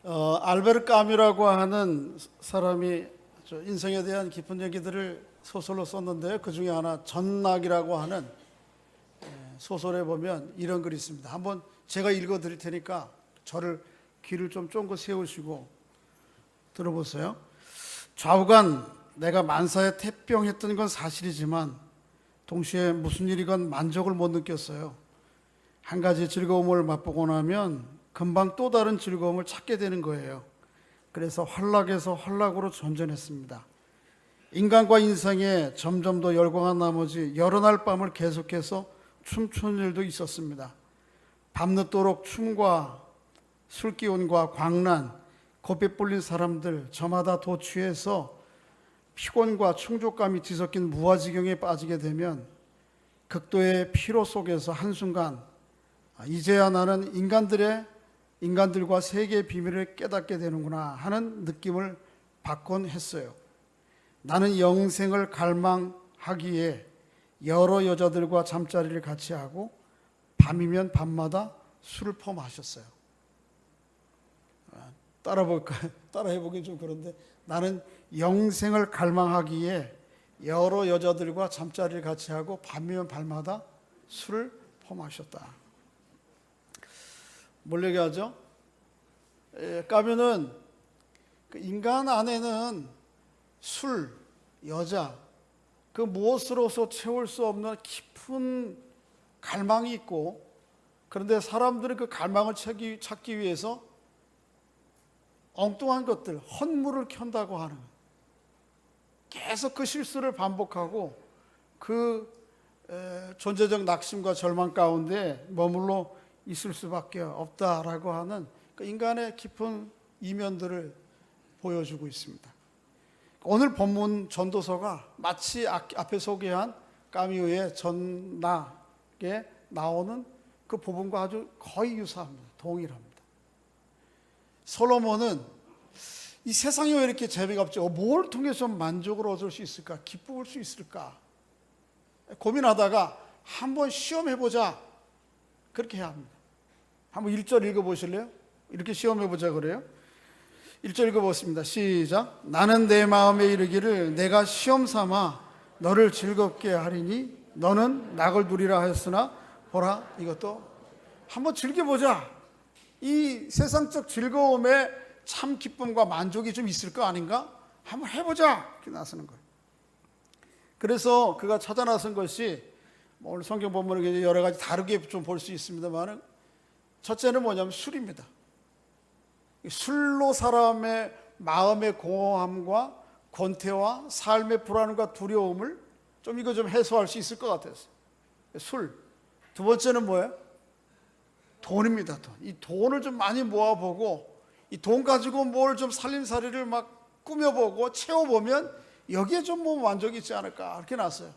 알베르 까뮈라고 하는 사람이 인생에 대한 깊은 얘기들을 소설로 썼는데요. 그 중에 하나 전락이라고 하는 소설에 보면 이런 글이 있습니다. 한번 제가 읽어 드릴 테니까 저를 귀를 좀 쫑긋 세우시고 들어보세요. 좌우간 내가 만사에 태평했던 건 사실이지만 동시에 무슨 일이건 만족을 못 느꼈어요. 한 가지 즐거움을 맛보고 나면 금방 또 다른 즐거움을 찾게 되는 거예요. 그래서 환락에서 환락으로 전전했습니다. 인간과 인생에 점점 더 열광한 나머지 여러 날 밤을 계속해서 춤추는 일도 있었습니다. 밤늦도록 춤과 술기운과 광란, 고삐 뿔린 사람들, 저마다 도취해서 피곤과 충족감이 뒤섞인 무아지경에 빠지게 되면 극도의 피로 속에서 한순간 이제야 나는 인간들과 세계의 비밀을 깨닫게 되는구나 하는 느낌을 받곤 했어요. 나는 영생을 갈망하기에 여러 여자들과 잠자리를 같이 하고 밤이면 밤마다 술을 퍼마셨어요. 따라해보기 좀 그런데 나는 영생을 갈망하기에 여러 여자들과 잠자리를 같이 하고 밤이면 밤마다 술을 퍼마셨다. 뭘 얘기하죠? 까뮈는 인간 안에는 술, 여자, 그 무엇으로서 채울 수 없는 깊은 갈망이 있고, 그런데 사람들은 그 갈망을 찾기 위해서 엉뚱한 것들, 헛물을 켠다고 하는, 계속 그 실수를 반복하고 그 존재적 낙심과 절망 가운데 머물러 있을 수밖에 없다라고 하는 그 인간의 깊은 이면들을 보여주고 있습니다. 오늘 본문 전도서가 마치 앞에 소개한 까뮈의 전락에 나오는 그 부분과 아주 거의 유사합니다. 동일합니다. 솔로몬은 이 세상이 왜 이렇게 재미가 없지? 뭘 통해서 만족을 얻을 수 있을까? 기쁨을 수 있을까? 고민하다가 한번 시험해보자. 그렇게 해야 합니다. 한번 1절 읽어보실래요? 이렇게 시험해보자 그래요. 1절 읽어보겠습니다. 시작. 나는 내 마음에 이르기를 내가 시험 삼아 너를 즐겁게 하리니 너는 낙을 누리라 하였으나 보라 이것도 한번 즐겨보자. 이 세상적 즐거움에 참 기쁨과 만족이 좀 있을 거 아닌가? 한번 해보자. 이렇게 나서는 거예요. 그래서 그가 찾아 나선 것이 오늘 성경 본문을 여러 가지 다르게 좀 볼 수 있습니다만 첫째는 뭐냐면 술입니다. 술로 사람의 마음의 공허함과 권태와 삶의 불안과 두려움을 좀 해소할 수 있을 것 같아서 술. 두 번째는 뭐예요? 돈입니다. 돈. 이 돈을 좀 많이 모아보고 이 돈 가지고 뭘 좀 살림살이를 막 꾸며보고 채워보면 여기에 좀 뭐 만족이 있지 않을까 이렇게 났어요.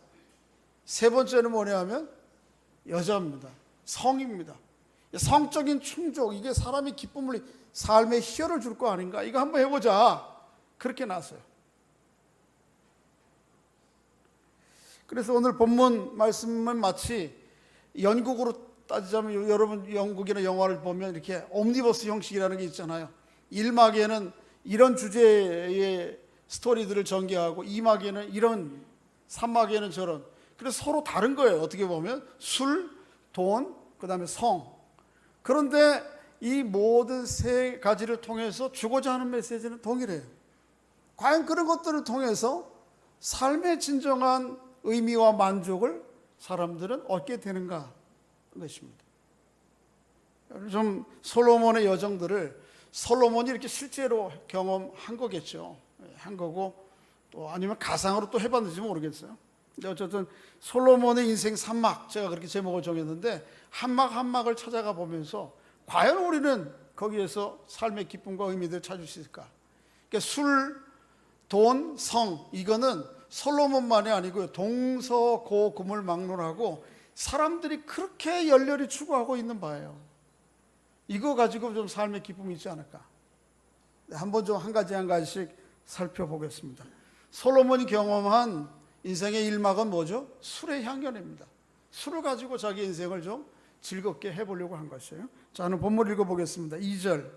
세 번째는 뭐냐면 여자입니다. 성입니다. 성적인 충족, 이게 사람이 기쁨을, 삶의 희열을 줄 거 아닌가? 이거 한번 해보자. 그렇게 났어요. 그래서 오늘 본문 말씀은 마치 연극으로 따지자면 여러분 영국이나 영화를 보면 이렇게 옴니버스 형식이라는 게 있잖아요. 1막에는 이런 주제의 스토리들을 전개하고 2막에는 이런, 3막에는 저런. 그래서 서로 다른 거예요. 어떻게 보면 술, 돈, 그 다음에 성. 그런데 이 모든 세 가지를 통해서 주고자 하는 메시지는 동일해요. 과연 그런 것들을 통해서 삶의 진정한 의미와 만족을 사람들은 얻게 되는가 것입니다. 좀 솔로몬의 여정들을 솔로몬이 이렇게 실제로 경험한 거겠죠. 한 거고 또 아니면 가상으로 또 해봤는지 모르겠어요. 근데 어쨌든 솔로몬의 인생 3막, 제가 그렇게 제목을 정했는데 한 막 한 막을 찾아가 보면서 과연 우리는 거기에서 삶의 기쁨과 의미를 찾을 수 있을까? 그러니까 술, 돈, 성, 이거는 솔로몬만이 아니고요. 동서고금을 막론하고 사람들이 그렇게 열렬히 추구하고 있는 바예요. 이거 가지고 좀 삶의 기쁨이 있지 않을까? 한번 좀 한 가지씩 살펴보겠습니다. 솔로몬이 경험한 인생의 1막은 뭐죠? 술의 향연입니다. 술을 가지고 자기 인생을 좀 즐겁게 해보려고 한 것이에요. 자, 오늘 본문 읽어보겠습니다. 2절.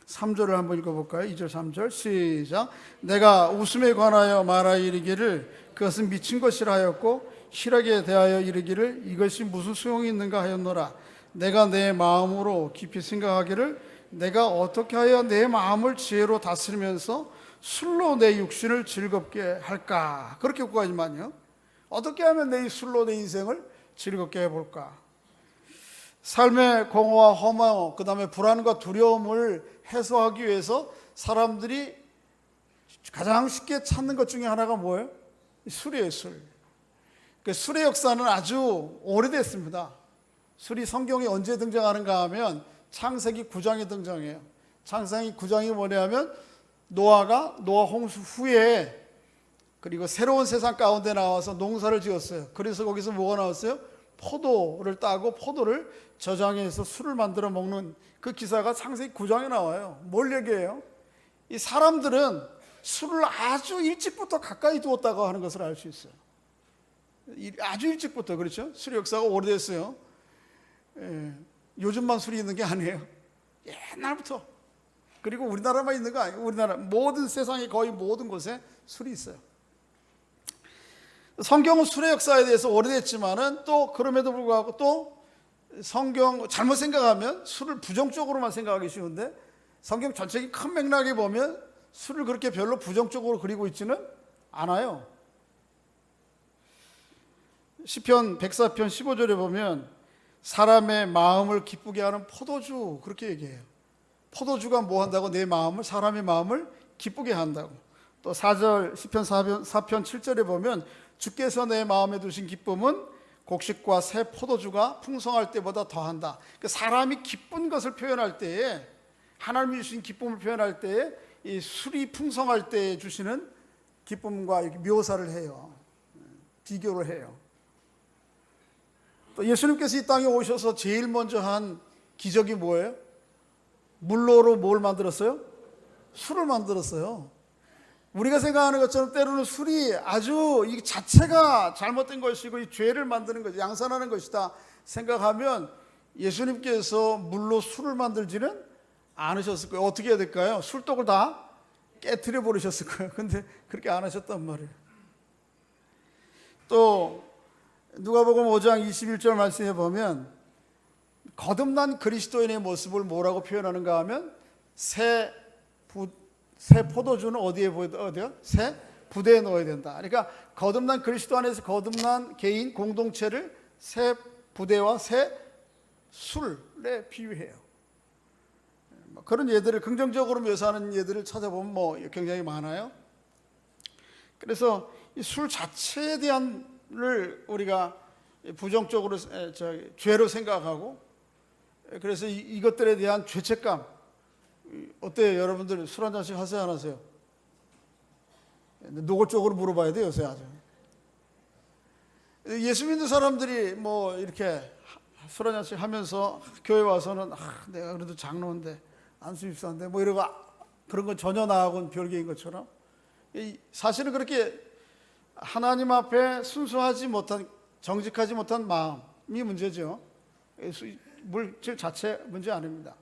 3절을 한번 읽어볼까요? 2절 3절 시작. 내가 웃음에 관하여 말하여 이르기를 그것은 미친 것이라 하였고 실하게 대하여 이르기를 이것이 무슨 소용이 있는가 하였노라. 내가 내 마음으로 깊이 생각하기를 내가 어떻게 하여 내 마음을 지혜로 다스리면서 술로 내 육신을 즐겁게 할까. 그렇게 구하지만요, 어떻게 하면 내 술로 내 인생을 즐겁게 해볼까. 삶의 공허와 허망, 그 다음에 불안과 두려움을 해소하기 위해서 사람들이 가장 쉽게 찾는 것 중에 하나가 뭐예요? 술이에요, 술. 그 술의 역사는 아주 오래됐습니다. 술이 성경에 언제 등장하는가 하면 창세기 9장에 등장해요. 창세기 9장이 뭐냐면 노아 홍수 후에 그리고 새로운 세상 가운데 나와서 농사를 지었어요. 그래서 거기서 뭐가 나왔어요? 포도를 따고 포도를 저장해서 술을 만들어 먹는 그 기사가 창세기 9장에 나와요. 뭘 얘기해요? 이 사람들은 술을 아주 일찍부터 가까이 두었다고 하는 것을 알 수 있어요. 아주 일찍부터. 그렇죠? 술의 역사가 오래됐어요. 요즘만 술이 있는 게 아니에요. 옛날부터. 그리고 우리나라만 있는 거 아니에요. 우리나라 모든 세상의 거의 모든 곳에 술이 있어요. 성경은 술의 역사에 대해서 오래됐지만은 또 그럼에도 불구하고 또 성경 잘못 생각하면 술을 부정적으로만 생각하기 쉬운데 성경 전체의 큰 맥락에 보면 술을 그렇게 별로 부정적으로 그리고 있지는 않아요. 시편 104편 15절에 보면 사람의 마음을 기쁘게 하는 포도주, 그렇게 얘기해요. 포도주가 뭐 한다고? 내 마음을, 사람의 마음을 기쁘게 한다고. 또 4절 시편 4편 7절에 보면 주께서 내 마음에 두신 기쁨은 곡식과 새 포도주가 풍성할 때보다 더한다. 그러니까 사람이 기쁜 것을 표현할 때에, 하나님이 주신 기쁨을 표현할 때에 이 술이 풍성할 때 주시는 기쁨과 이렇게 묘사를 해요. 비교를 해요. 또 예수님께서 이 땅에 오셔서 제일 먼저 한 기적이 뭐예요? 물로로 뭘 만들었어요? 술을 만들었어요. 우리가 생각하는 것처럼 때로는 술이 아주 이 자체가 잘못된 것이고 이 죄를 만드는 것, 양산하는 것이다 생각하면 예수님께서 물로 술을 만들지는 않으셨을 거예요. 어떻게 해야 될까요? 술독을 다 깨트려 버리셨을 거예요. 근데 그렇게 안 하셨단 말이에요. 또 누가복음 5장 21절 말씀해 보면 거듭난 그리스도인의 모습을 뭐라고 표현하는가 하면 새 포도주는 어디에 어디요? 새 부대에 넣어야 된다. 그러니까 거듭난 그리스도 안에서 거듭난 개인 공동체를 새 부대와 새 술에 비유해요. 그런 예들을 긍정적으로 묘사하는 예들을 찾아보면 뭐 굉장히 많아요. 그래서 이 술 자체에 대한을 우리가 부정적으로 죄로 생각하고, 그래서 이것들에 대한 죄책감. 어때요? 여러분들 술 한 잔씩 하세요, 안 하세요? 노골적으로 물어봐야 돼요, 요새 아주. 예수 믿는 사람들이 뭐 이렇게 술 한 잔씩 하면서 교회 와서는 내가 그래도 장로인데 안수 집사인데 뭐 이러고 그런 건 전혀 나하고는 별개인 것처럼, 사실은 그렇게 하나님 앞에 순수하지 못한, 정직하지 못한 마음이 문제죠. 물질 자체 문제 아닙니다.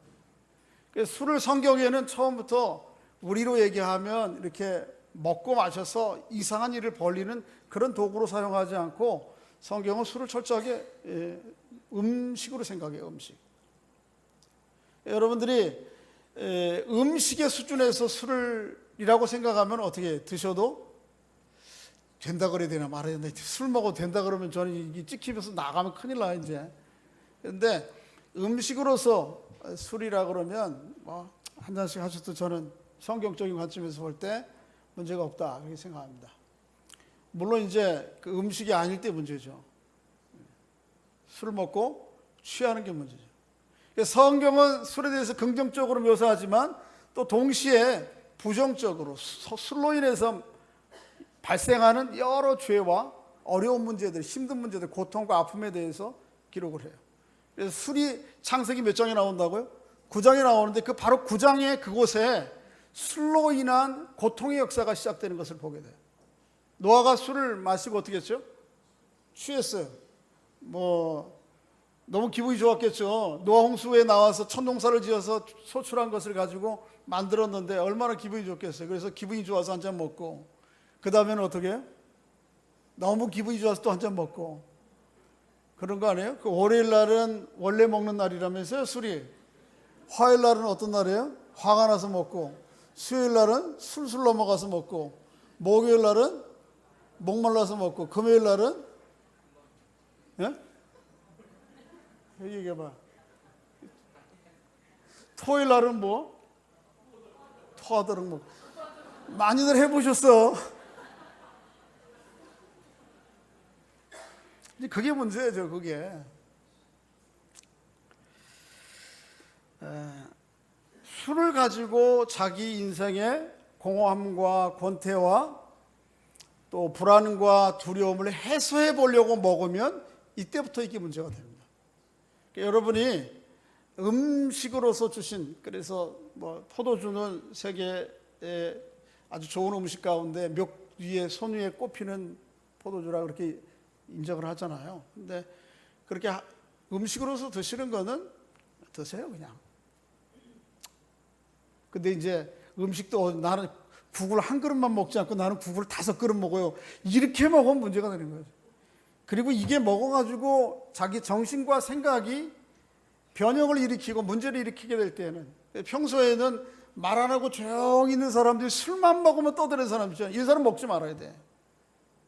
술을 성경에는 처음부터 우리로 얘기하면 이렇게 먹고 마셔서 이상한 일을 벌리는 그런 도구로 사용하지 않고 성경은 술을 철저하게 음식으로 생각해요. 음식. 여러분들이 음식의 수준에서 술이라고 생각하면 어떻게 드셔도 된다 그래야 되나 말아야 되나, 술 먹어도 된다 그러면 저는 이게 찍히면서 나가면 큰일 나요 이제. 그런데 음식으로서 술이라 그러면 뭐 한 잔씩 하셔도 저는 성경적인 관점에서 볼 때 문제가 없다 그렇게 생각합니다. 물론 이제 그 음식이 아닐 때 문제죠. 술을 먹고 취하는 게 문제죠. 성경은 술에 대해서 긍정적으로 묘사하지만 또 동시에 부정적으로 술로 인해서 발생하는 여러 죄와 어려운 문제들, 힘든 문제들, 고통과 아픔에 대해서 기록을 해요. 그래서 술이 창세기 몇 장에 나온다고요? 9장에 나오는데 그 바로 9장의 그곳에 술로 인한 고통의 역사가 시작되는 것을 보게 돼요. 노아가 술을 마시고 어떻게 했죠? 취했어요. 뭐 너무 기분이 좋았겠죠. 노아 홍수에 나와서 첫 농사를 지어서 소출한 것을 가지고 만들었는데 얼마나 기분이 좋겠어요. 그래서 기분이 좋아서 한 잔 먹고, 그 다음에는 어떻게 해요? 너무 기분이 좋아서 또 한 잔 먹고, 그런 거 아니에요? 그 월요일 날은 원래 먹는 날이라면서요, 술이. 화요일 날은 어떤 날이에요? 화가 나서 먹고, 수요일 날은 술술 넘어가서 먹고, 목요일 날은 목말라서 먹고, 금요일 날은 예? 얘기해봐. 토요일 날은 뭐? 토하도록 먹고. 많이들 해보셨어. 그게 문제죠, 그게. 술을 가지고 자기 인생의 공허함과 권태와 또 불안과 두려움을 해소해 보려고 먹으면 이때부터 이게 문제가 됩니다. 그러니까 여러분이 음식으로서 주신, 그래서 뭐 포도주는 세계의 아주 좋은 음식 가운데 몇 위에 손 위에 꼽히는 포도주라 그렇게 인정을 하잖아요. 근데 그렇게 음식으로서 드시는 거는 드세요, 그냥. 근데 이제 음식도 나는 국을 한 그릇만 먹지 않고 나는 국을 5그릇 먹어요. 이렇게 먹으면 문제가 되는 거죠. 그리고 이게 먹어가지고 자기 정신과 생각이 변형을 일으키고 문제를 일으키게 될 때는, 평소에는 말 안 하고 조용히 있는 사람들이 술만 먹으면 떠드는 사람이죠. 이 사람 먹지 말아야 돼.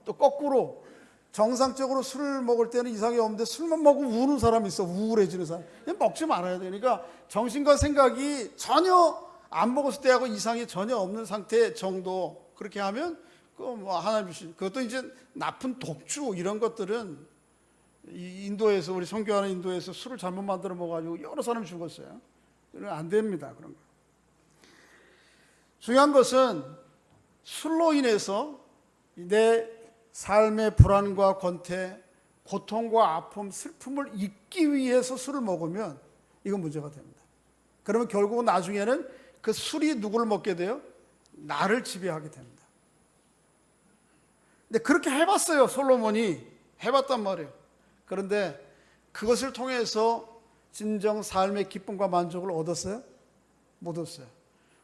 또 거꾸로 정상적으로 술을 먹을 때는 이상이 없는데 술만 먹으면 우는 사람이 있어. 우울해지는 사람. 먹지 말아야 돼. 그러니까 정신과 생각이 전혀 안 먹었을 때하고 이상이 전혀 없는 상태 정도, 그렇게 하면 뭐 하나님 주신, 그것도 이제 나쁜 독주 이런 것들은 인도에서, 우리 선교하는 인도에서 술을 잘못 만들어 먹어가지고 여러 사람이 죽었어요. 안 됩니다, 그런 거. 중요한 것은 술로 인해서 내 삶의 불안과 권태, 고통과 아픔, 슬픔을 잊기 위해서 술을 먹으면 이건 문제가 됩니다. 그러면 결국은 나중에는 그 술이 누구를 먹게 돼요? 나를 지배하게 됩니다. 근데 그렇게 해봤어요. 솔로몬이 해봤단 말이에요. 그런데 그것을 통해서 진정 삶의 기쁨과 만족을 얻었어요? 못 얻었어요.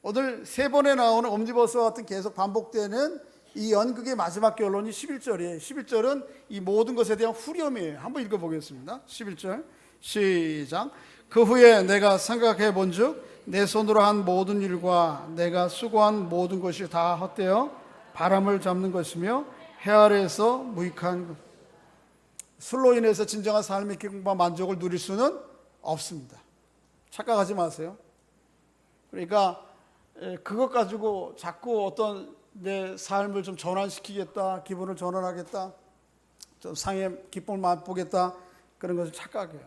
오늘 3번에 나오는 옴니버스와 같은 계속 반복되는 이 연극의 마지막 결론이 11절이에요. 11절은 이 모든 것에 대한 후렴이에요. 한번 읽어보겠습니다. 11절 시작. 그 후에 내가 생각해 본즉 내 손으로 한 모든 일과 내가 수고한 모든 것이 다 헛되어 바람을 잡는 것이며 해 아래에서 무익한 것. 술로 인해서 진정한 삶의 기쁨과 만족을 누릴 수는 없습니다. 착각하지 마세요. 그러니까 그것 가지고 자꾸 어떤 내 삶을 좀 전환시키겠다, 기분을 전환하겠다, 좀 상의 기쁨을 맛보겠다, 그런 것을 착각해요.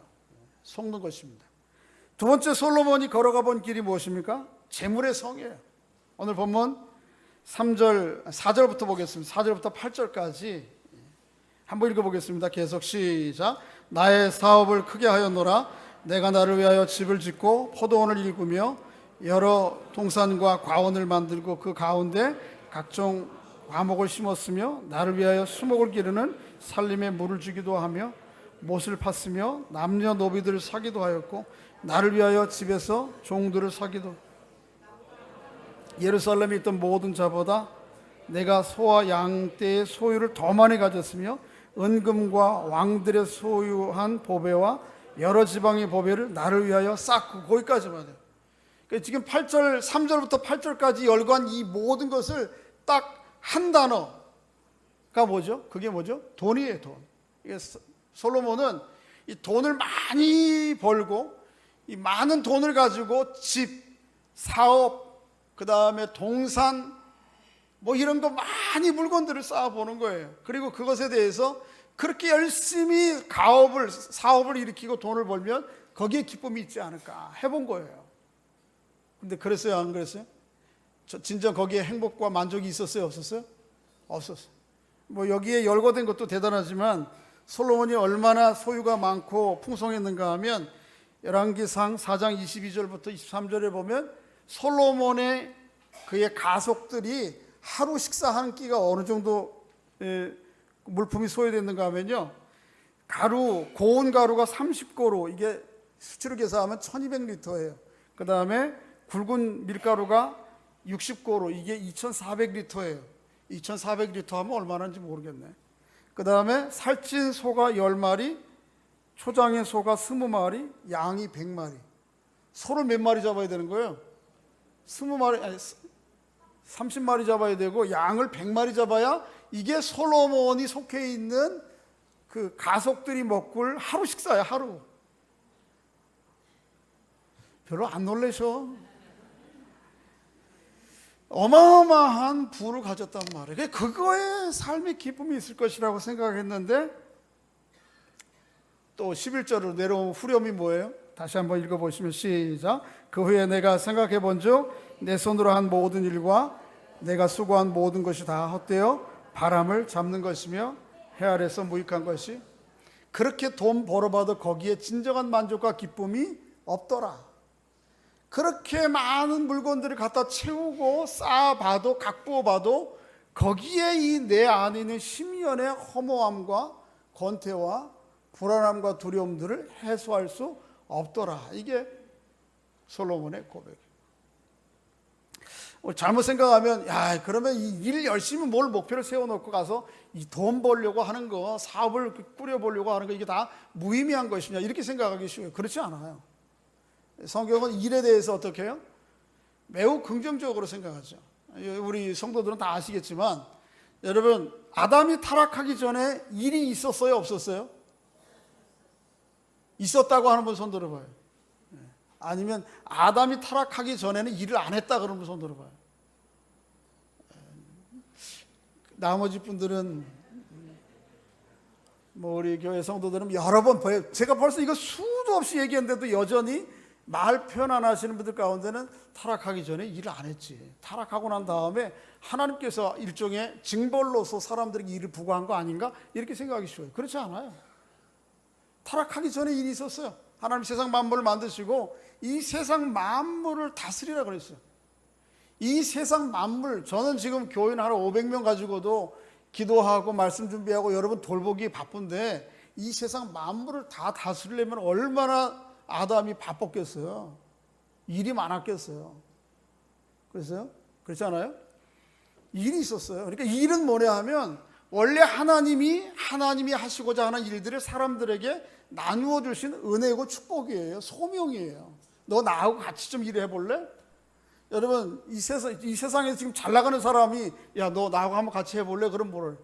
속는 것입니다. 두 번째, 솔로몬이 걸어가 본 길이 무엇입니까? 재물의 성이에요. 오늘 본문 4절부터 보겠습니다. 4절부터 8절까지 한번 읽어보겠습니다. 계속 시작. 나의 사업을 크게 하였노라. 내가 나를 위하여 집을 짓고 포도원을 일구며 여러 동산과 과원을 만들고 그 가운데 각종 과목을 심었으며 나를 위하여 수목을 기르는 살림에 물을 주기도 하며 못을 팠으며 남녀 노비들을 사기도 하였고 나를 위하여 집에서 종들을 사기도. 예루살렘에 있던 모든 자보다 내가 소와 양떼의 소유를 더 많이 가졌으며 은금과 왕들의 소유한 보배와 여러 지방의 보배를 나를 위하여 쌓고. 거기까지만 해요. 그러니까 지금 8절, 3절부터 8절까지 열거한 이 모든 것을 딱 한 단어가 뭐죠? 그게 뭐죠? 돈이에요, 돈. 이게 솔로몬은 이 돈을 많이 벌고 이 많은 돈을 가지고 집, 사업, 그 다음에 동산, 뭐 이런 거 많이 물건들을 쌓아보는 거예요. 그리고 그것에 대해서 그렇게 열심히 사업을 일으키고 돈을 벌면 거기에 기쁨이 있지 않을까 해본 거예요. 근데 그랬어요, 안 그랬어요? 진짜 거기에 행복과 만족이 있었어요, 없었어요? 없었어요. 뭐 여기에 열거된 것도 대단하지만 솔로몬이 얼마나 소유가 많고 풍성했는가 하면 열왕기상 4장 22절부터 23절에 보면 솔로몬의 그의 가족들이 하루 식사 한 끼가 어느 정도 물품이 소요됐는가 하면요, 가루, 고운 가루가 30고루, 이게 수치로 계산하면 1200리터예요. 그 다음에 굵은 밀가루가 60고루, 이게 2400리터예요. 2400리터 하면 얼마나인지 모르겠네. 그 다음에 살찐 소가 10마리, 초장의 소가 20마리, 양이 100마리. 소를 몇 마리 잡아야 되는 거예요? 20마리, 아니 30마리 잡아야 되고, 양을 100마리 잡아야 이게 솔로몬이 속해 있는 그 가족들이 먹을 하루 식사야, 하루. 별로 안 놀라셔. 어마어마한 부를 가졌단 말이에요. 그거에 삶의 기쁨이 있을 것이라고 생각했는데, 또 11절로 내려오면 후렴이 뭐예요? 다시 한번 읽어보시면 시작. 그 후에 내가 생각해 본즉 내 손으로 한 모든 일과 내가 수고한 모든 것이 다 헛되어 바람을 잡는 것이며 해 아래서 무익한 것이, 그렇게 돈 벌어봐도 거기에 진정한 만족과 기쁨이 없더라. 그렇게 많은 물건들을 갖다 채우고 쌓아봐도, 갖고봐도 거기에 이 내 안에 있는 심연의 허무함과 권태와 불안함과 두려움들을 해소할 수 없더라. 이게 솔로몬의 고백이에요. 잘못 생각하면, 야, 그러면 이 일 열심히 뭘 목표를 세워놓고 가서 이 돈 벌려고 하는 거, 사업을 꾸려보려고 하는 거, 이게 다 무의미한 것이냐, 이렇게 생각하기 쉬워요. 그렇지 않아요. 성경은 일에 대해서 어떻게 해요? 매우 긍정적으로 생각하죠. 우리 성도들은 다 아시겠지만, 여러분, 아담이 타락하기 전에 일이 있었어요, 없었어요? 있었다고 하는 분 손 들어봐요. 아니면 아담이 타락하기 전에는 일을 안 했다 그러는 분 손 들어봐요. 나머지 분들은, 뭐 우리 교회 성도들은 여러 번, 제가 벌써 이거 수도 없이 얘기했는데도 여전히 말 표현 안 하시는 분들 가운데는 타락하기 전에 일을 안 했지, 타락하고 난 다음에 하나님께서 일종의 징벌로서 사람들에게 일을 부과한 거 아닌가, 이렇게 생각하기 쉬워요. 그렇지 않아요. 타락하기 전에 일이 있었어요. 하나님 세상 만물을 만드시고 이 세상 만물을 다스리라 그랬어요. 이 세상 만물, 저는 지금 교인 하나 500명 가지고도 기도하고 말씀 준비하고 여러분 돌보기 바쁜데, 이 세상 만물을 다 다스리려면 얼마나 아담이 바빴겠어요. 일이 많았겠어요. 그래서요? 그렇지 않아요? 일이 있었어요. 그러니까 일은 뭐냐 하면, 원래 하나님이 하시고자 하는 일들을 사람들에게 나누어 주신 은혜고 축복이에요. 소명이에요. 너 나하고 같이 좀 일해볼래? 여러분, 이 세상에 지금 잘 나가는 사람이, 야, 너 나하고 한번 같이 해볼래? 그럼 뭐를?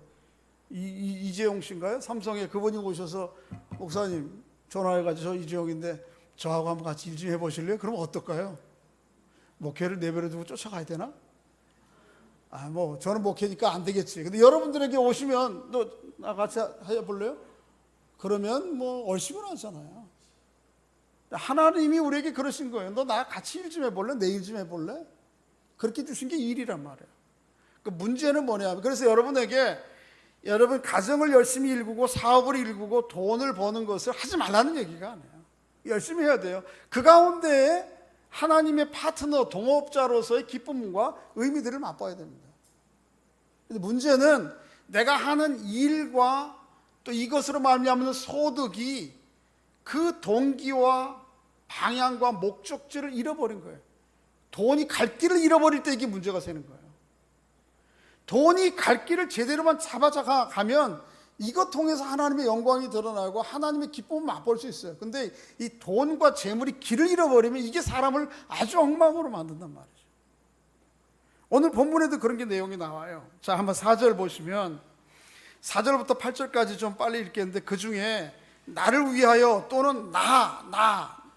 이재용 씨인가요? 삼성에 그분이 오셔서, 목사님 전화해가지고, 저 이재용인데 저하고 한번 같이 일 좀 해보실래요? 그럼 어떨까요? 목회를 내버려 두고 쫓아가야 되나? 뭐 저는 목회니까 안 되겠지. 근데 여러분들에게 오시면, 너 나 같이 해볼래요? 그러면 뭐 얼씨구나 하잖아요. 하나님이 우리에게 그러신 거예요. 너 나 같이 일 좀 해볼래? 내 일 좀 해볼래? 그렇게 주신 게 일이란 말이에요. 그 문제는 뭐냐면, 그래서 여러분에게, 여러분 가정을 열심히 일구고 사업을 일구고 돈을 버는 것을 하지 말라는 얘기가 아니에요. 열심히 해야 돼요. 그 가운데에 하나님의 파트너, 동업자로서의 기쁨과 의미들을 맛봐야 됩니다. 근데 문제는 내가 하는 일과 또 이것으로 말미암는 소득이 그 동기와 방향과 목적지를 잃어버린 거예요. 돈이 갈 길을 잃어버릴 때 이게 문제가 생기는 거예요. 돈이 갈 길을 제대로만 잡아가면 이것 통해서 하나님의 영광이 드러나고 하나님의 기쁨을 맛볼 수 있어요. 근데 이 돈과 재물이 길을 잃어버리면 이게 사람을 아주 엉망으로 만든단 말이죠. 오늘 본문에도 그런 게 내용이 나와요. 자, 한번 4절 보시면, 4절부터 8절까지 좀 빨리 읽겠는데, 그 중에 나를 위하여 또는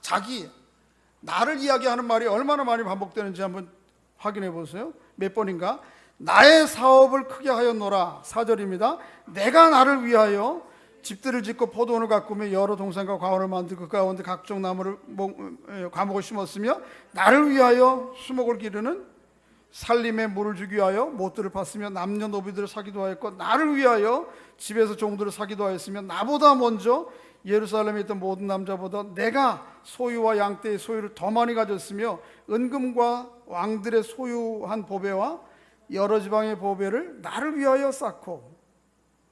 자기, 나를 이야기하는 말이 얼마나 많이 반복되는지 한번 확인해 보세요. 몇 번인가? 나의 사업을 크게 하였노라. 4절입니다. 내가 나를 위하여 집들을 짓고 포도원을 가꾸며 여러 동산과 과원을 만들고 그 가운데 각종 나무를 과목을 심었으며, 나를 위하여 수목을 기르는 살림에 물을 주기 위하여 못들을 팠으며 남녀노비들을 사기도 하였고, 나를 위하여 집에서 종들을 사기도 하였으며, 나보다 먼저 예루살렘에 있던 모든 남자보다 내가 소유와 양떼의 소유를 더 많이 가졌으며, 은금과 왕들의 소유한 보배와 여러 지방의 보배를 나를 위하여 쌓고.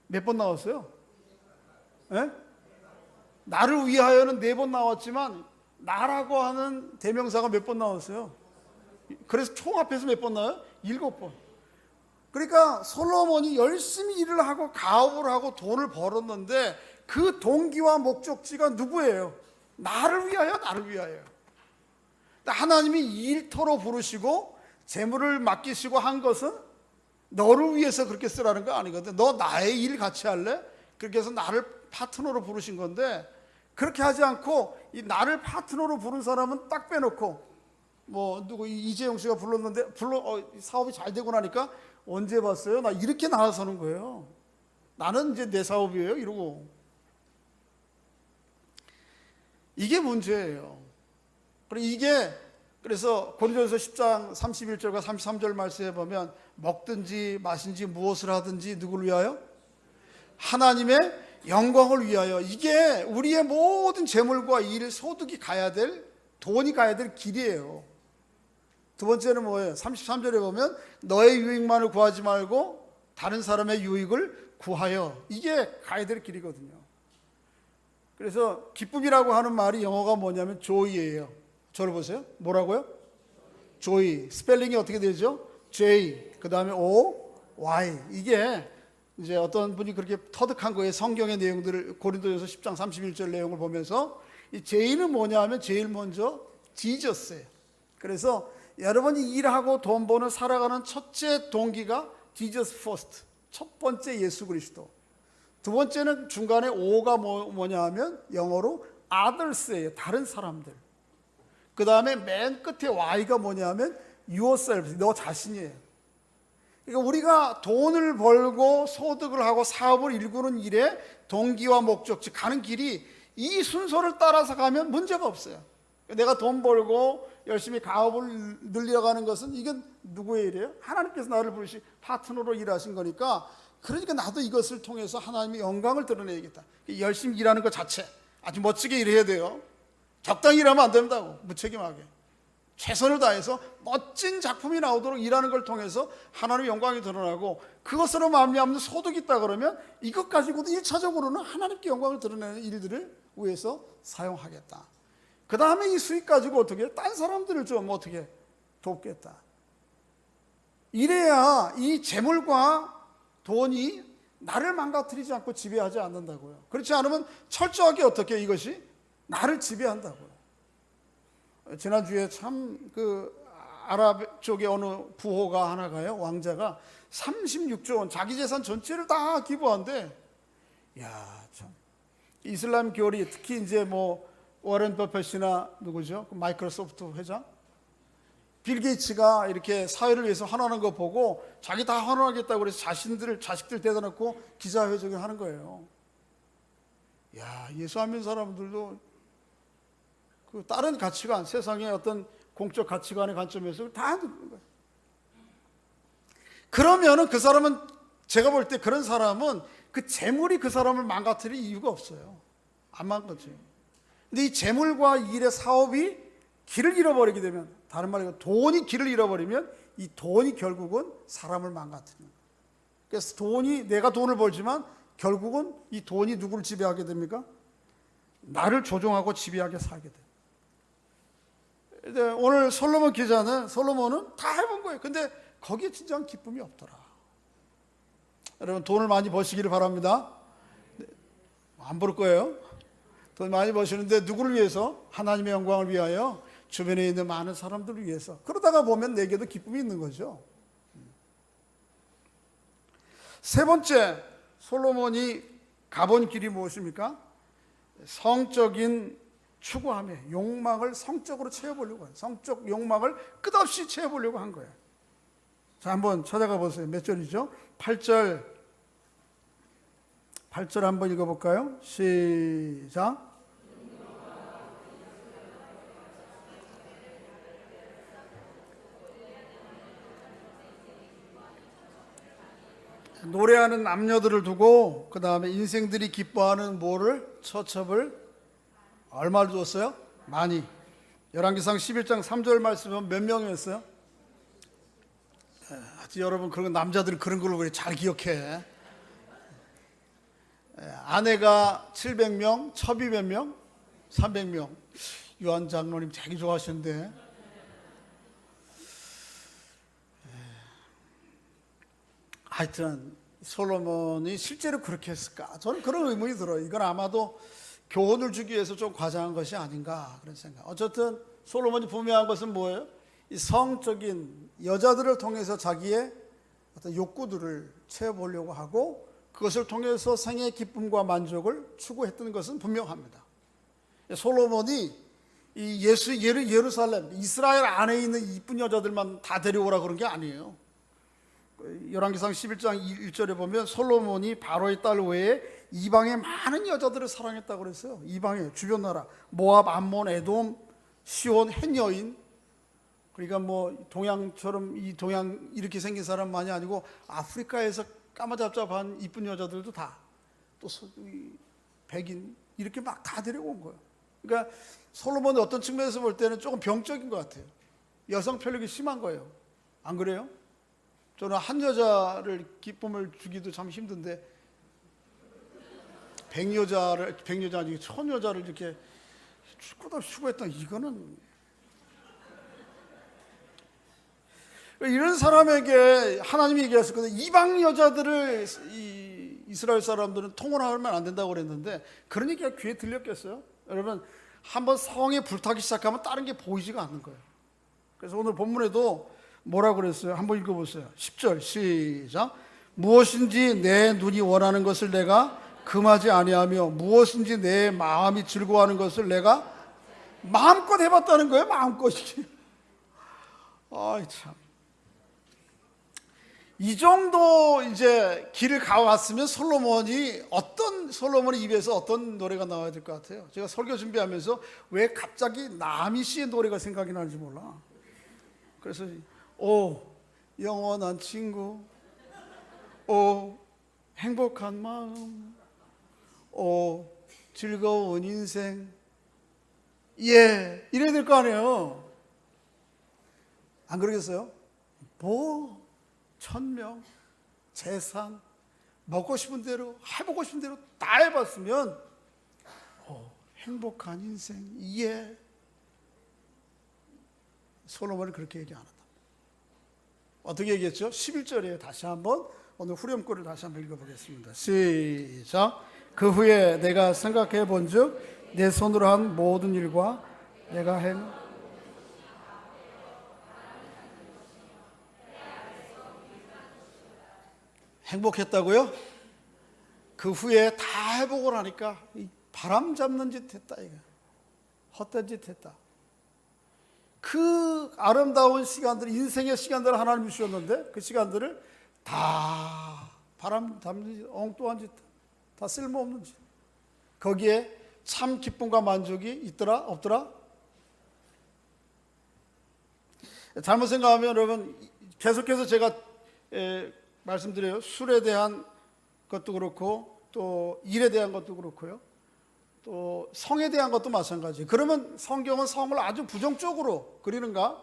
몇 번 나왔어요? 네? 나를 위하여는 4번 나왔지만 나라고 하는 대명사가 몇 번 나왔어요? 그래서 총 합해서 몇 번 나와요? 7번. 그러니까 솔로몬이 열심히 일을 하고 가업을 하고 돈을 벌었는데 그 동기와 목적지가 누구예요? 나를 위하여, 나를 위하여. 하나님이 일터로 부르시고 재물을 맡기시고 한 것은 너를 위해서 그렇게 쓰라는 거 아니거든. 너 나의 일 같이 할래? 그렇게 해서 나를 파트너로 부르신 건데, 그렇게 하지 않고 이 나를 파트너로 부른 사람은 딱 빼놓고, 뭐 누구 이재용 씨가 불렀는데 사업이 잘 되고 나니까 언제 봤어요? 나 이렇게 나와서는 거예요. 나는 이제 내 사업이에요 이러고. 이게 문제예요. 그래서 고린도전서 10장 31절과 33절 말씀에 보면 먹든지 마신지 무엇을 하든지 누구를 위하여? 하나님의 영광을 위하여. 이게 우리의 모든 재물과 일, 소득이 가야 될, 돈이 가야 될 길이에요. 두 번째는 뭐예요? 33절에 보면 너의 유익만을 구하지 말고 다른 사람의 유익을 구하여. 이게 가야 될 길이거든요. 그래서 기쁨이라고 하는 말이 영어가 뭐냐면 joy예요. 저를 보세요. 뭐라고요? joy. 스펠링이 어떻게 되죠? J, 그 다음에 O, Y. 이게 이제 어떤 분이 그렇게 터득한 거예요. 성경의 내용들을, 고린도전서 10장 31절 내용을 보면서 이 J는 뭐냐 하면 제일 먼저 지저스예요. 그래서 여러분이 일하고 돈 버는 살아가는 첫째 동기가 Jesus first, 첫 번째 예수 그리스도. 두 번째는 중간에 O가 뭐냐 하면 영어로 others예요. 다른 사람들. 그 다음에 맨 끝에 Y가 뭐냐 하면 yourself, 너 자신이에요. 그러니까 우리가 돈을 벌고 소득을 하고 사업을 일구는 일에 동기와 목적지, 가는 길이 이 순서를 따라서 가면 문제가 없어요. 내가 돈 벌고 열심히 가업을 늘려가는 것은 이건 누구의 일이에요? 하나님께서 나를 부르시 파트너로 일하신 거니까, 그러니까 나도 이것을 통해서 하나님의 영광을 드러내야겠다. 열심히 일하는 것 자체 아주 멋지게 일해야 돼요. 적당히 일하면 안 된다고. 무책임하게 최선을 다해서 멋진 작품이 나오도록 일하는 걸 통해서 하나님의 영광이 드러나고, 그것으로 말미암는 소득이 있다 그러면 이것 가지고도 1차적으로는 하나님께 영광을 드러내는 일들을 위해서 사용하겠다. 그 다음에 이 수익 가지고 어떻게 해? 딴 사람들을 좀 어떻게 돕겠다. 이래야 이 재물과 돈이 나를 망가뜨리지 않고 지배하지 않는다고요. 그렇지 않으면 철저하게 어떻게 이것이 나를 지배한다고요. 지난주에 참 아랍 쪽의 어느 부호가 하나가요, 왕자가 36조 원 자기 재산 전체를 다 기부한대. 야, 참 이슬람 교리, 특히 이제 뭐 워렌 버핏이나 누구죠? 마이크로소프트 회장 빌 게이츠가 이렇게 사회를 위해서 헌하는 거 보고 자기 다 헌하겠다고 그래서 자식들 대다 놓고 기자회견을 하는 거예요. 야, 예수 안 믿는 사람들도 그 다른 가치관, 세상의 어떤 공적 가치관의 관점에서 다 듣는 거예요. 그러면은 그 사람은, 제가 볼 때 그런 사람은 그 재물이 그 사람을 망가뜨릴 이유가 없어요. 안 망가져요. 근데 이 재물과 일의 사업이 길을 잃어버리게 되면, 다른 말로 돈이 길을 잃어버리면 이 돈이 결국은 사람을 망가뜨리는 거예요. 그래서 내가 돈을 벌지만 결국은 이 돈이 누구를 지배하게 됩니까? 나를 조종하고 지배하게 살게 돼요. 오늘 솔로몬은 다 해본 거예요. 근데 거기에 진정한 기쁨이 없더라. 여러분, 돈을 많이 버시기를 바랍니다. 안 벌 거예요. 돈 많이 버시는데 누구를 위해서? 하나님의 영광을 위하여, 주변에 있는 많은 사람들을 위해서. 그러다가 보면 내게도 기쁨이 있는 거죠. 세 번째, 솔로몬이 가본 길이 무엇입니까? 성적인 추구함에 욕망을 성적으로 채워보려고 해요. 성적 욕망을 끝없이 채워보려고 한 거예요. 자, 한번 찾아가 보세요. 몇 절이죠? 8절 한번 읽어볼까요? 시작. 노래하는 남녀들을 두고 그 다음에 인생들이 기뻐하는 처첩을 얼마를 줬어요? 많이. 열왕기상 11장 3절 말씀은 몇 명이었어요? 여러분, 그런 남자들은 그런 걸로 왜 잘 기억해? 아내가 700명, 첩이 몇 명? 300명. 요한 장로님 되게 좋아하시는데. 하여튼 솔로몬이 실제로 그렇게 했을까? 저는 그런 의문이 들어요. 이건 아마도 교훈을 주기 위해서 좀 과장한 것이 아닌가 그런 생각. 어쨌든 솔로몬이 분명한 것은 뭐예요? 이 성적인 여자들을 통해서 자기의 어떤 욕구들을 채워보려고 하고 그것을 통해서 생애의 기쁨과 만족을 추구했던 것은 분명합니다. 솔로몬이 이 예루살렘, 이스라엘 안에 있는 이쁜 여자들만 다 데려오라 그런 게 아니에요. 열왕기상 11장 1절에 보면 솔로몬이 바로의 딸 외에 이방의 많은 여자들을 사랑했다고 그랬어요. 이방의 주변 나라 모압, 암몬, 에돔, 시온, 헷 여인. 그러니까 뭐 동양처럼 이 동양 이렇게 생긴 사람만이 아니고 아프리카에서 까마잡잡한 이쁜 여자들도 다 또 백인 이렇게 막 다 데려온 거예요. 그러니까 솔로몬이 어떤 측면에서 볼 때는 조금 병적인 것 같아요. 여성 편력이 심한 거예요. 안 그래요? 저는 한 여자를 기쁨을 주기도 참 힘든데 백여자 아니고 천여자를 이렇게 끝없이 추구했다. 이거는 이런 사람에게 하나님이 얘기했었거든요. 이방 여자들을 이스라엘 사람들은 통혼하면 안 된다고 그랬는데 그런 얘기가 귀에 들렸겠어요? 여러분 한번 성에 불타기 시작하면 다른 게 보이지가 않는 거예요. 그래서 오늘 본문에도 뭐라고 그랬어요? 한번 읽어보세요. 10절 시작. 무엇인지 내 눈이 원하는 것을 내가 금하지 아니하며 무엇인지 내 마음이 즐거워하는 것을 내가 마음껏 해봤다는 거예요. 마음껏. 아이 참. 이 정도 이제 길을 가왔으면 솔로몬의 입에서 어떤 노래가 나와야 될 것 같아요. 제가 설교 준비하면서 왜 갑자기 나미 씨의 노래가 생각이 나는지 몰라. 그래서 오 영원한 친구, 오 행복한 마음, 오 즐거운 인생, 예 이래야 될 거 아니에요. 안 그러겠어요? 뭐 천명, 재산, 먹고 싶은 대로 해보고 싶은 대로 다 해봤으면 행복한 인생, 예. 솔로몬은 그렇게 얘기 안 한다. 어떻게 얘기했죠? 11절에 다시 한번 오늘 후렴구를 다시 한번 읽어보겠습니다. 시작. 그 후에 내가 생각해 본즉 내 손으로 한 모든 일과 내가 행복했다고요? 그 후에 다 해보고 나니까 바람 잡는 짓 했다 이거. 헛된 짓 했다. 그 아름다운 시간들, 인생의 시간들을 하나님이 주셨는데 그 시간들을 다 바람 잡는 짓, 엉뚱한 짓, 다 쓸모없는 짓. 거기에 참 기쁨과 만족이 있더라 없더라? 잘못 생각하면 여러분 계속해서 제가 말씀드려요. 술에 대한 것도 그렇고 또 일에 대한 것도 그렇고요. 또 성에 대한 것도 마찬가지. 그러면 성경은 성을 아주 부정적으로 그리는가?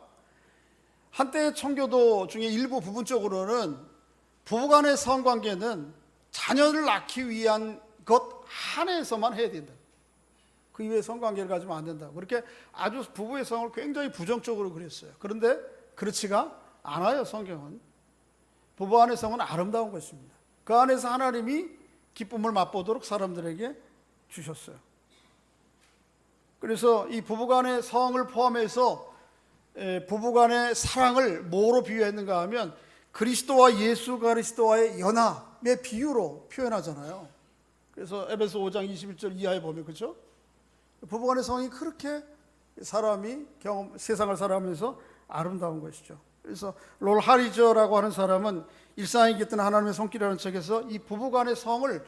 한때의 청교도 중에 일부 부분적으로는 부부간의 성관계는 자녀를 낳기 위한 것 한해서만 해야 된다. 그 이외에 성관계를 가지면 안 된다. 그렇게 아주 부부의 성을 굉장히 부정적으로 그렸어요. 그런데 그렇지가 않아요. 성경은. 부부 안의 성은 아름다운 것입니다. 그 안에서 하나님이 기쁨을 맛보도록 사람들에게 주셨어요. 그래서 이 부부간의 성을 포함해서 부부간의 사랑을 뭐로 비유했는가 하면 그리스도와 예수 그리스도와의 연합의 비유로 표현하잖아요. 그래서 에베소 5장 21절 이하에 보면 그렇죠? 부부간의 성이 그렇게 사람이 세상을 살아가면서 아름다운 것이죠. 그래서 롤 하리저라고 하는 사람은 일상에 깃든 하나님의 손길이라는 책에서 이 부부간의 성을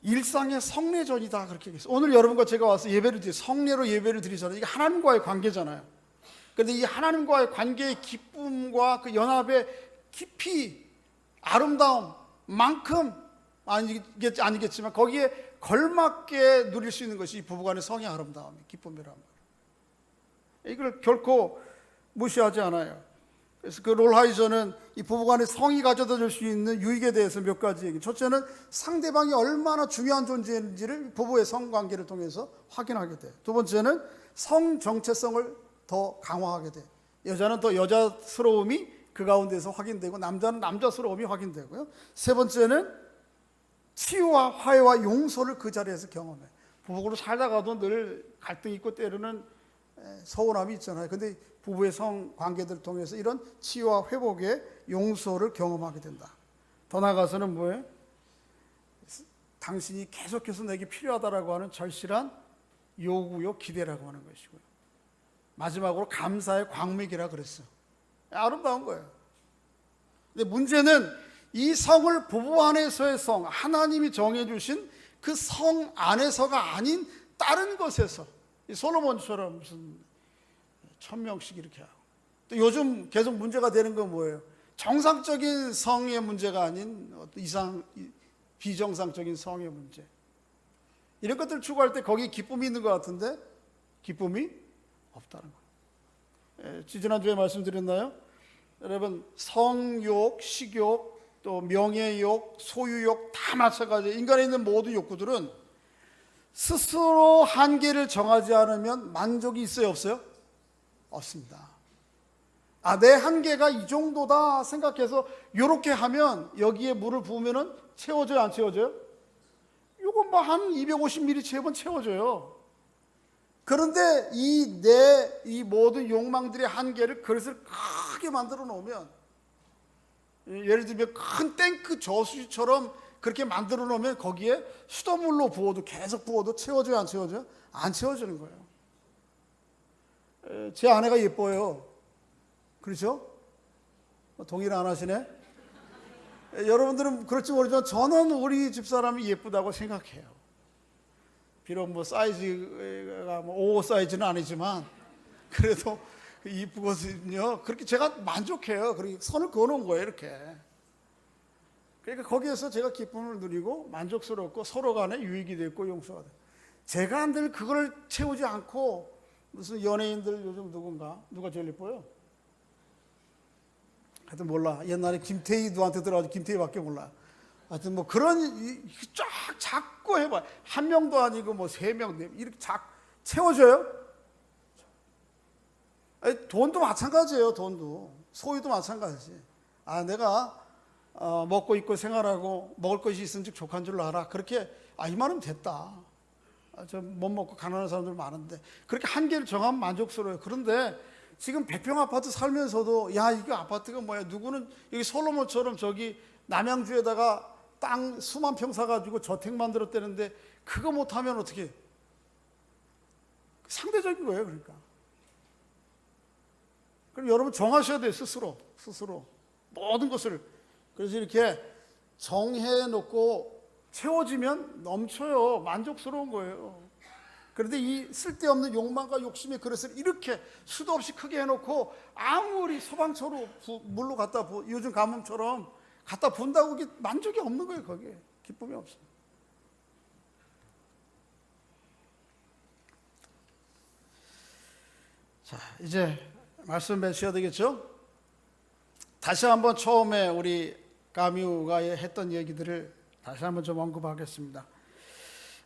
일상의 성례전이다 그렇게 얘기했어요. 오늘 여러분과 제가 와서 예배를 드리 성례로 예배를 드리잖아요. 이게 하나님과의 관계잖아요. 그런데 이 하나님과의 관계의 기쁨과 그 연합의 깊이 아름다움만큼 아니겠지만 거기에 걸맞게 누릴 수 있는 것이 이 부부간의 성의 아름다움이 기쁨이란 말이에요. 이걸 결코 무시하지 않아요. 그래서 그 롤하이저는 이 부부간의 성이 가져다 줄 수 있는 유익에 대해서 몇 가지 얘기. 첫째는 상대방이 얼마나 중요한 존재인지를 부부의 성관계를 통해서 확인하게 돼. 두 번째는 성 정체성을 더 강화하게 돼. 여자는 더 여자스러움이 그 가운데서 확인되고 남자는 남자스러움이 확인되고요. 세 번째는 치유와 화해와 용서를 그 자리에서 경험해. 부부로 살다가도 늘 갈등이 있고 때로는 서운함이 있잖아요. 근데 부부의 성관계들을 통해서 이런 치유와 회복의 용서를 경험하게 된다. 더 나아가서는 뭐예요? 당신이 계속해서 내게 필요하다라고 하는 절실한 요구요 기대라고 하는 것이고요. 마지막으로 감사의 광맥이라 그랬어요. 아름다운 거예요. 근데 문제는 이 성을 부부 안에서의 성, 하나님이 정해주신 그 성 안에서가 아닌 다른 것에서, 솔로몬처럼 무슨 1000명씩 이렇게 하고, 또 요즘 계속 문제가 되는 건 뭐예요? 정상적인 성의 문제가 아닌 비정상적인 성의 문제. 이런 것들을 추구할 때 거기에 기쁨이 있는 것 같은데 기쁨이 없다는 거예요. 지난주에 말씀드렸나요? 여러분, 성욕, 식욕, 또 명예욕, 소유욕 다 마찬가지예요. 인간에 있는 모든 욕구들은 스스로 한계를 정하지 않으면 만족이 있어요, 없어요? 없습니다. 내 한계가 이 정도다 생각해서 이렇게 하면 여기에 물을 부으면 채워져요, 안 채워져요? 이거 뭐 한 250ml 채우면 채워져요. 그런데 이 모든 욕망들의 한계를 그릇을 크게 만들어 놓으면, 예를 들면 큰 탱크 저수지처럼 그렇게 만들어 놓으면 거기에 수돗물로 부어도 계속 부어도 채워져요, 안 채워져요? 안 채워지는 거예요. 제 아내가 예뻐요. 그렇죠? 동의를 안 하시네? 여러분들은 그럴지 모르지만 저는 우리 집사람이 예쁘다고 생각해요. 비록 뭐 사이즈가 뭐 5 사이즈는 아니지만 그래도 이쁘거든요. 그렇게 제가 만족해요. 그렇게 선을 그어놓은 거예요, 이렇게. 그러니까 거기에서 제가 기쁨을 누리고 만족스럽고 서로 간에 유익이 됐고 용서가 돼요. 제가 늘 그걸 채우지 않고 무슨 연예인들 요즘 누가 제일 예뻐요? 하여튼 몰라. 옛날에 김태희 누구한테 들어가지고 김태희밖에 몰라. 하여튼 뭐 그런 쫙 자꾸 해봐. 한 명도 아니고 뭐 3명, 4명 이렇게 채워져요? 아니, 돈도 마찬가지예요. 돈도 소유도 마찬가지지. 내가 먹고 입고 생활하고 먹을 것이 있은즉 족한 줄 알아. 그렇게 이 말은 됐다. 저 못 먹고 가난한 사람들 많은데 그렇게 한계를 정하면 만족스러워요. 그런데 지금 100평 아파트 살면서도 이거 아파트가 뭐야? 누구는 여기 솔로몬처럼 저기 남양주에다가 땅 수만 평 사가지고 저택 만들었다는데 그거 못하면 어떻게? 상대적인 거예요, 그러니까. 그럼 여러분 정하셔야 돼요, 스스로 모든 것을. 그래서 이렇게 정해놓고 채워지면 넘쳐요. 만족스러운 거예요. 그런데 이 쓸데없는 욕망과 욕심의 그릇을 이렇게 수도 없이 크게 해놓고 아무리 소방차로 물로 갖다 요즘 가뭄처럼 갖다 분다고 이게 만족이 없는 거예요. 거기에 기쁨이 없어요. 자, 이제 말씀 맺어야 되겠죠? 다시 한번 처음에 우리 가뮤가 했던 얘기들을 다시 한번 좀 언급하겠습니다.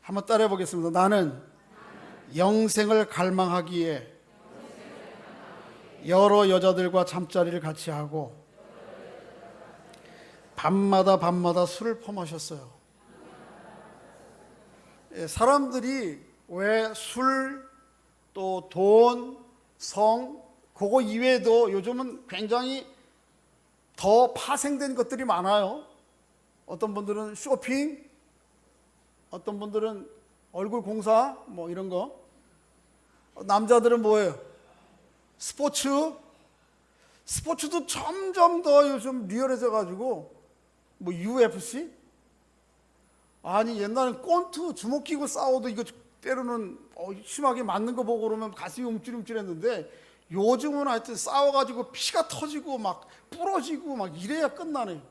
한번 따라해 보겠습니다. 나는 영생을 갈망하기에 여러 여자들과 잠자리를 같이 하고 밤마다 술을 퍼마셨어요. 사람들이 왜 술, 또 돈, 성, 그거 이외에도 요즘은 굉장히 더 파생된 것들이 많아요. 어떤 분들은 쇼핑, 어떤 분들은 얼굴 공사, 뭐 이런 거. 남자들은 뭐예요? 스포츠도 점점 더 요즘 리얼해져 가지고 뭐 UFC? 아니 옛날엔 꼰투 주먹 끼고 싸워도 이거 때로는 심하게 맞는 거 보고 그러면 가슴이 움찔움찔했는데 요즘은 하여튼 싸워가지고 피가 터지고 막 부러지고 막 이래야 끝나네.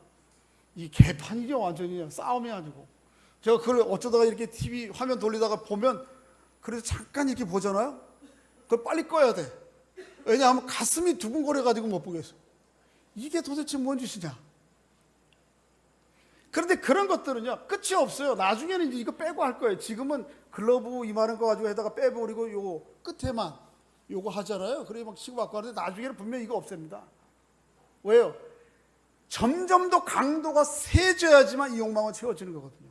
이 개판이죠, 완전히. 싸움이 아니고. 제가 그걸 어쩌다가 이렇게 TV 화면 돌리다가 보면 그래서 잠깐 이렇게 보잖아요. 그걸 빨리 꺼야 돼. 왜냐하면 가슴이 두근거려가지고 못 보겠어. 이게 도대체 뭔 짓이냐? 그런데 그런 것들은요, 끝이 없어요. 나중에는 이제 이거 빼고 할 거예요. 지금은 글러브 이만한 거 가지고 해다가 빼버리고 요 끝에만 요거 하잖아요. 그래 막 치고받고 하는데 나중에는 분명히 이거 없앱니다. 왜요? 점점 더 강도가 세져야지만 이 욕망은 채워지는 거거든요.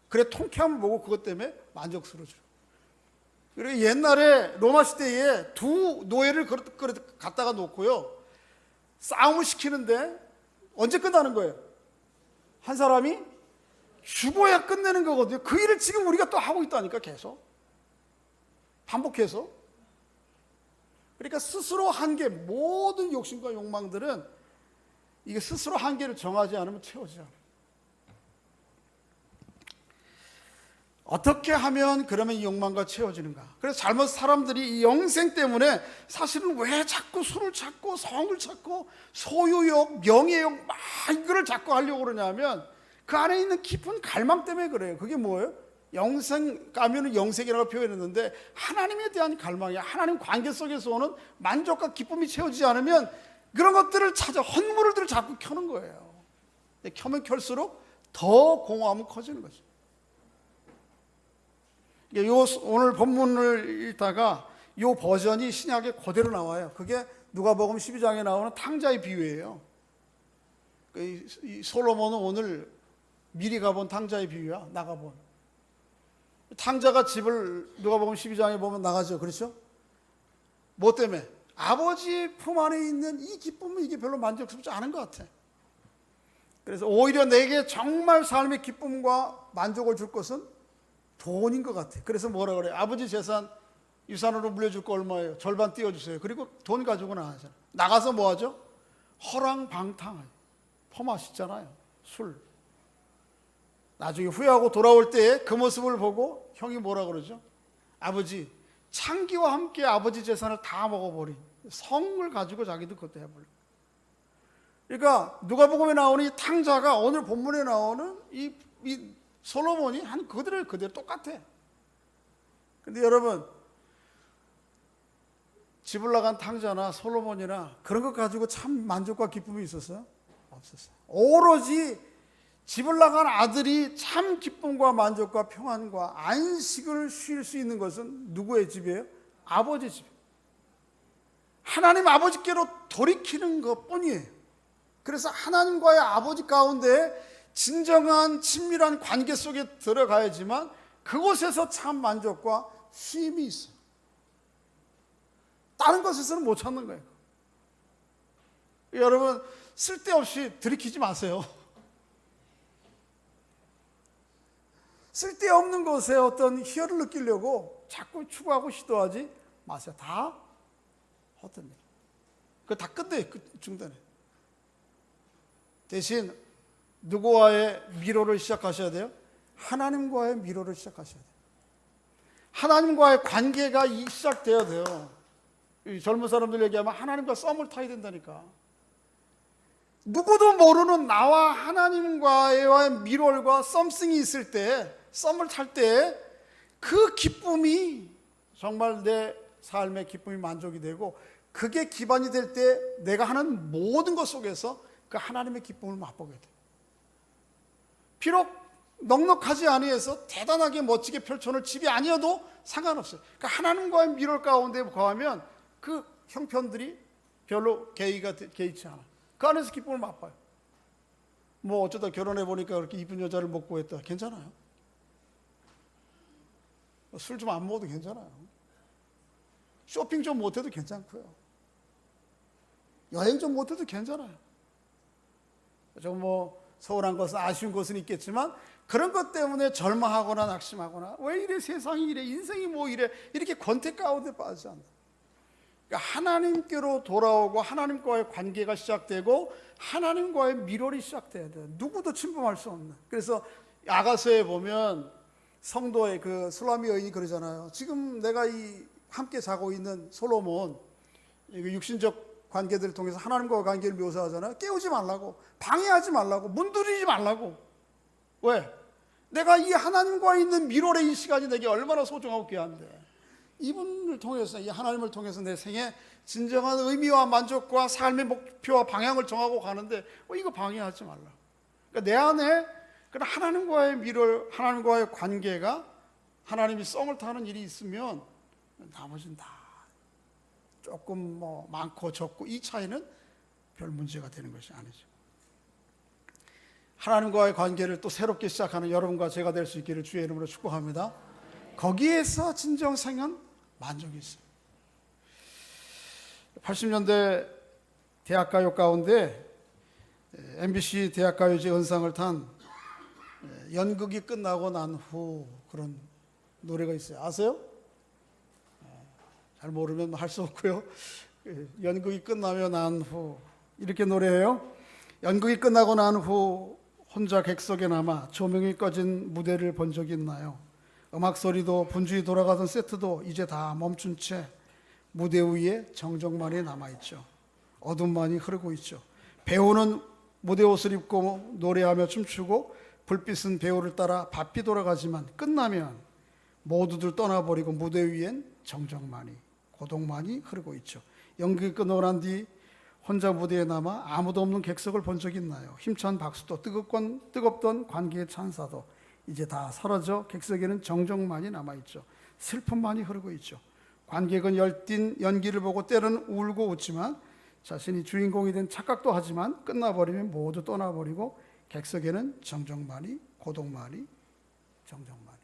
그래 통쾌함을 보고 그것 때문에 만족스러워져요. 그리고 옛날에 로마 시대에 두 노예를 갖다가 놓고요, 싸움을 시키는데 언제 끝나는 거예요? 한 사람이 죽어야 끝내는 거거든요. 그 일을 지금 우리가 또 하고 있다니까, 계속 반복해서. 그러니까 스스로 한계, 모든 욕심과 욕망들은 이게 스스로 한계를 정하지 않으면 채워지지 않아요. 어떻게 하면 그러면 이 욕망과 채워지는가? 그래서 잘못 사람들이 이 영생 때문에 사실은 왜 자꾸 술을 찾고 성을 찾고 소유욕, 명예욕 막 이거를 자꾸 하려고 그러냐면 그 안에 있는 깊은 갈망 때문에 그래요. 그게 뭐예요? 영생 가면은 영생이라고 표현했는데 하나님에 대한 갈망이야. 하나님 관계 속에서 오는 만족과 기쁨이 채워지지 않으면 그런 것들을 찾아 헛물들을 자꾸 켜는 거예요. 근데 켜면 켤수록 더 공허함은 커지는 거죠. 오늘 본문을 읽다가 이 버전이 신약에 그대로 나와요. 그게 누가복음 12장에 나오는 탕자의 비유예요. 이 솔로몬은 오늘 미리 가본 탕자의 비유야. 나가본 탕자가 집을 누가복음 12장에 보면 나가죠. 그렇죠? 뭐 때문에? 아버지 품 안에 있는 이 기쁨은 이게 별로 만족스럽지 않은 것 같아. 그래서 오히려 내게 정말 삶의 기쁨과 만족을 줄 것은 돈인 것 같아. 그래서 뭐라 그래? 아버지 재산 유산으로 물려줄 거 얼마예요? 절반 띄워주세요. 그리고 돈 가지고 나가잖아. 나가서 뭐 하죠? 허랑방탕 퍼마시잖아요. 술. 나중에 후회하고 돌아올 때 그 모습을 보고 형이 뭐라 그러죠? 아버지, 창기와 함께 아버지 재산을 다 먹어버린 성을 가지고 자기도 그것도 해버려. 그러니까 누가복음에 나오는 이 탕자가 오늘 본문에 나오는 이 솔로몬이 한 그대로 똑같아. 근데 여러분, 집을 나간 탕자나 솔로몬이나 그런 것 가지고 참 만족과 기쁨이 있었어요? 없었어요. 오로지 집을 나간 아들이 참 기쁨과 만족과 평안과 안식을 쉴 수 있는 것은 누구의 집이에요? 아버지 집. 하나님 아버지께로 돌이키는 것뿐이에요. 그래서 하나님과의 아버지 가운데 진정한 친밀한 관계 속에 들어가야지만 그곳에서 참 만족과 쉼이 있어요. 다른 것에서는 못 찾는 거예요. 여러분, 쓸데없이 들이키지 마세요. 쓸데없는 것에 어떤 희열을 느끼려고 자꾸 추구하고 시도하지 마세요. 다 헛된 일. 그거 다 끝내요. 중단에. 대신 누구와의 미로를 시작하셔야 돼요? 하나님과의 미로를 시작하셔야 돼요. 하나님과의 관계가 시작돼야 돼요. 이 젊은 사람들 얘기하면 하나님과 썸을 타야 된다니까. 누구도 모르는 나와 하나님과의 미로와 썸씽이 있을 때, 썸을 탈 때 그 기쁨이 정말 내 삶의 기쁨이 만족이 되고 그게 기반이 될 때 내가 하는 모든 것 속에서 그 하나님의 기쁨을 맛보게 돼. 비록 넉넉하지 아니해서 대단하게 멋지게 펼쳐놓을 집이 아니어도 상관없어요. 그러니까 하나님과의 미로 가운데 거하면 그 형편들이 별로 개의치 않아. 그 안에서 기쁨을 맛봐요. 뭐 어쩌다 결혼해 보니까 그렇게 이쁜 여자를 못 구했다. 괜찮아요. 술 좀 안 먹어도 괜찮아요. 쇼핑 좀 못해도 괜찮고요. 여행 좀 못해도 괜찮아요. 좀 뭐 서운한 것은 아쉬운 것은 있겠지만 그런 것 때문에 절망하거나 낙심하거나 왜 이래 세상이 이래 인생이 뭐 이래 이렇게 권태 가운데 빠지지 않는다. 그러니까 하나님께로 돌아오고 하나님과의 관계가 시작되고 하나님과의 미로를 시작돼야 돼요. 누구도 침범할 수 없는. 그래서 아가서에 보면 성도의 그 술라미 여인이 그러잖아요. 지금 내가 이 함께 자고 있는 솔로몬 육신적 관계들을 통해서 하나님과의 관계를 묘사하잖아요. 깨우지 말라고, 방해하지 말라고, 문드리지 말라고. 왜? 내가 이 하나님과 있는 미로의 이 시간이 내게 얼마나 소중하고 귀한데 이분을 통해서, 이 하나님을 통해서 내 생에 진정한 의미와 만족과 삶의 목표와 방향을 정하고 가는데 이거 방해하지 말라. 그러니까 내 안에 그런 하나님과의 미를, 하나님과의 관계가 하나님이 썸을 타는 일이 있으면 나머지는 다 조금 많고 적고 이 차이는 별 문제가 되는 것이 아니죠. 하나님과의 관계를 또 새롭게 시작하는 여러분과 제가 될 수 있기를 주의 이름으로 축복합니다. 거기에서 진정성은 만족이 있어요. 80년대 대학가요 가운데 MBC 대학가요제 은상을 탄 연극이 끝나고 난 후 그런 노래가 있어요. 아세요? 잘 모르면 할 수 없고요. 연극이 끝나며 난 후 이렇게 노래해요. 연극이 끝나고 난 후 혼자 객석에 남아 조명이 꺼진 무대를 본 적이 있나요? 음악 소리도 분주히 돌아가던 세트도 이제 다 멈춘 채 무대 위에 정적만이 남아있죠. 어둠만이 흐르고 있죠. 배우는 무대 옷을 입고 노래하며 춤추고 불빛은 배우를 따라 바삐 돌아가지만 끝나면 모두들 떠나버리고 무대 위엔 정적만이, 고독만이 흐르고 있죠. 연극이 끝나고 난 뒤 혼자 무대에 남아 아무도 없는 객석을 본 적이 있나요? 힘찬 박수도 뜨겁던 관계의 찬사도 이제 다 사라져 객석에는 정적만이 남아있죠. 슬픔만이 흐르고 있죠. 관객은 열띤 연기를 보고 때로는 울고 웃지만 자신이 주인공이 된 착각도 하지만 끝나버리면 모두 떠나버리고 객석에는 정적만이, 고독만이, 정적만이.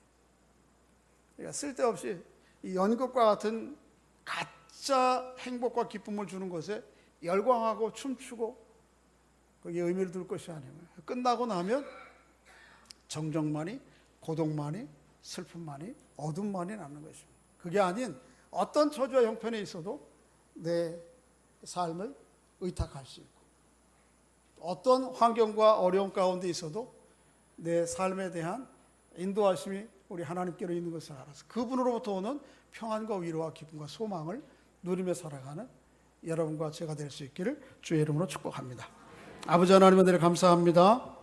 그러니까 쓸데없이 이 연극과 같은 가짜 행복과 기쁨을 주는 것에 열광하고 춤추고 거기에 의미를 둘 것이 아니에요. 끝나고 나면 정적만이, 고독만이, 슬픔만이, 어둠만이 남는 것입니다. 그게 아닌 어떤 처지와 형편에 있어도 내 삶을 의탁할 수 있고 어떤 환경과 어려움 가운데 있어도 내 삶에 대한 인도하심이 우리 하나님께로 있는 것을 알아서 그분으로부터 오는 평안과 위로와 기쁨과 소망을 누리며 살아가는 여러분과 제가 될 수 있기를 주의 이름으로 축복합니다. 아버지 하나님 은혜를 감사합니다.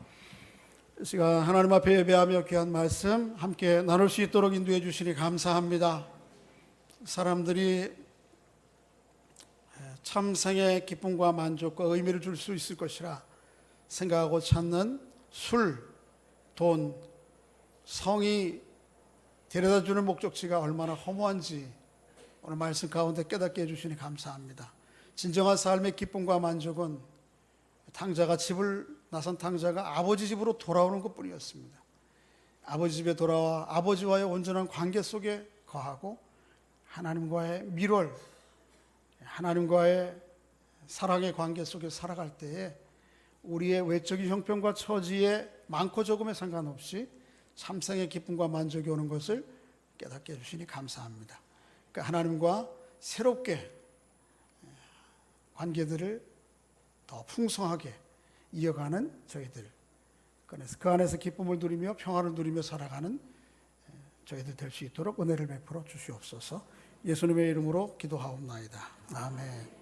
이 시간 하나님 앞에 예배하며 귀한 말씀 함께 나눌 수 있도록 인도해 주시니 감사합니다. 사람들이 참생의 기쁨과 만족과 의미를 줄 수 있을 것이라 생각하고 찾는 술, 돈, 성이 데려다주는 목적지가 얼마나 허무한지 오늘 말씀 가운데 깨닫게 해주시니 감사합니다. 진정한 삶의 기쁨과 만족은 탕자가 집을 나선 탕자가 아버지 집으로 돌아오는 것뿐이었습니다. 아버지 집에 돌아와 아버지와의 온전한 관계 속에 거하고 하나님과의 밀월, 하나님과의 사랑의 관계 속에 살아갈 때에 우리의 외적인 형편과 처지에 많고 적음에 상관없이 참생의 기쁨과 만족이 오는 것을 깨닫게 해주시니 감사합니다. 그러니까 하나님과 새롭게 관계들을 더 풍성하게 이어가는 저희들, 그 안에서 기쁨을 누리며 평화를 누리며 살아가는 저희들 될 수 있도록 은혜를 베풀어 주시옵소서. 예수님의 이름으로 기도하옵나이다. 아멘.